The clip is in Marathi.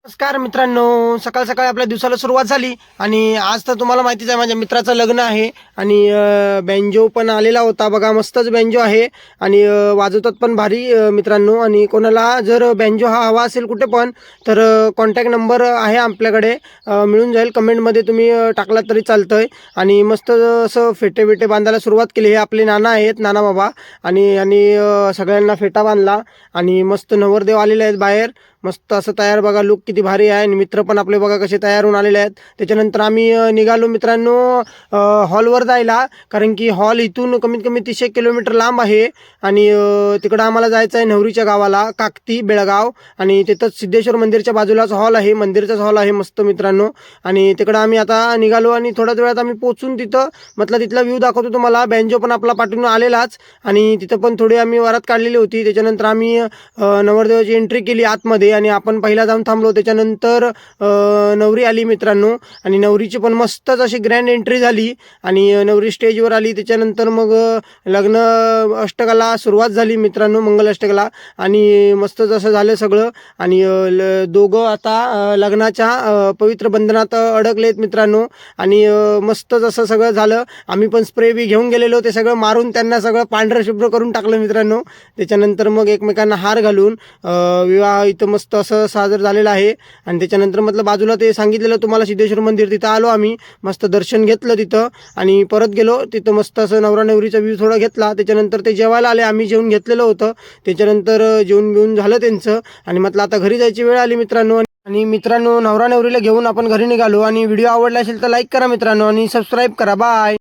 नमस्कार मित्रांनो, सकाळ सकाळी आपल्या दिवसाला सुरुवात झाली आणि आज तर तुम्हाला माहितीच आहे माझ्या मित्राचं लग्न आहे आणि बँजो पण आलेला होता बघा. मस्तच बँजो आहे आणि वाजवतात पण भारी मित्रांनो. आणि कोणाला जर बँजो हा हवा असेल कुठे पण तर कॉन्टॅक्ट नंबर आहे आपल्याकडे, मिळून जाईल. कमेंटमध्ये तुम्ही टाकलात तरी चालतंय. आणि मस्त असं फेटे बिटे बांधायला सुरुवात केली. हे आपले नाना आहेत, नाना बाबा, आणि सगळ्यांना फेटा बांधला आणि मस्त नवरदेव आलेले आहेत बाहेर. मस्त असं तयार बघा, लुक किती भारी आहे. आणि मित्र पण आपले बघा कसे तयार होऊन आलेले आहेत. त्याच्यानंतर आम्ही निघालो मित्रांनो हॉलवर जायला, कारण की हॉल इथून कमीत कमी 30 किलोमीटर लांब आहे. आणि तिकडं आम्हाला जायचं आहे नवरीच्या गावाला, काकती बेळगाव. आणि तिथंच सिद्धेश्वर मंदिरच्या बाजूलाच हॉल आहे, मंदिरचाच हॉल आहे मस्त मित्रांनो. आणि तिकडं आम्ही आता निघालो आणि थोड्याच वेळात आम्ही पोहोचून तिथं म्हटलं तिथला व्ह्यू दाखवतो तुम्हाला. बँजो पण आपला पाठवून आलेलाच आणि तिथं पण थोडी आम्ही वरात काढलेली होती. त्याच्यानंतर आम्ही नवरदेवाची एंट्री केली आतमध्ये आणि आपण पहिला जाऊन थांबलो. त्याच्यानंतर नवरी आली मित्रांनो आणि नवरीची पण मस्तच अशी ग्रँड एंट्री झाली आणि नवरी स्टेजवर आली. त्याच्यानंतर मग लग्न अष्टकाला सुरुवात झाली मित्रांनो, मंगल अष्टकाला. आणि मस्तच असं झालं सगळं. आणि दोघं आता लग्नाच्या पवित्र बंधनात अडकलेत मित्रांनो. आणि मस्तच असं सगळं झालं. आम्ही पण स्प्रे बी घेऊन गेलेलो, ते सगळं मारून त्यांना सगळं पांढरं शुभ्र करून टाकलं मित्रांनो. त्याच्यानंतर मग एकमेकांना हार घालून विवाह इथं मस्त असं साजर झालेलं आहे. आणि त्याच्यानंतर म्हटलं बाजूला ते सांगितलेलं तुम्हाला सिद्धेश्वर मंदिर, तिथं आलो आम्ही, मस्त दर्शन घेतलं तिथं आणि परत गेलो. तिथं मस्त असं नवरा नवरीचा व्ह्यू थोडा घेतला. त्याच्यानंतर ते जेवायला आले, आम्ही जेवून घेतलेलं होतं. त्याच्यानंतर जेवून बिवून झालं त्यांचं आणि म्हटलं आता घरी जायची वेळ आली मित्रांनो. आणि मित्रांनो नवरा नवरीला घेऊन आपण घरी निघालो. आणि व्हिडिओ आवडला असेल तर लाईक करा मित्रांनो आणि सबस्क्राईब करा. बाय.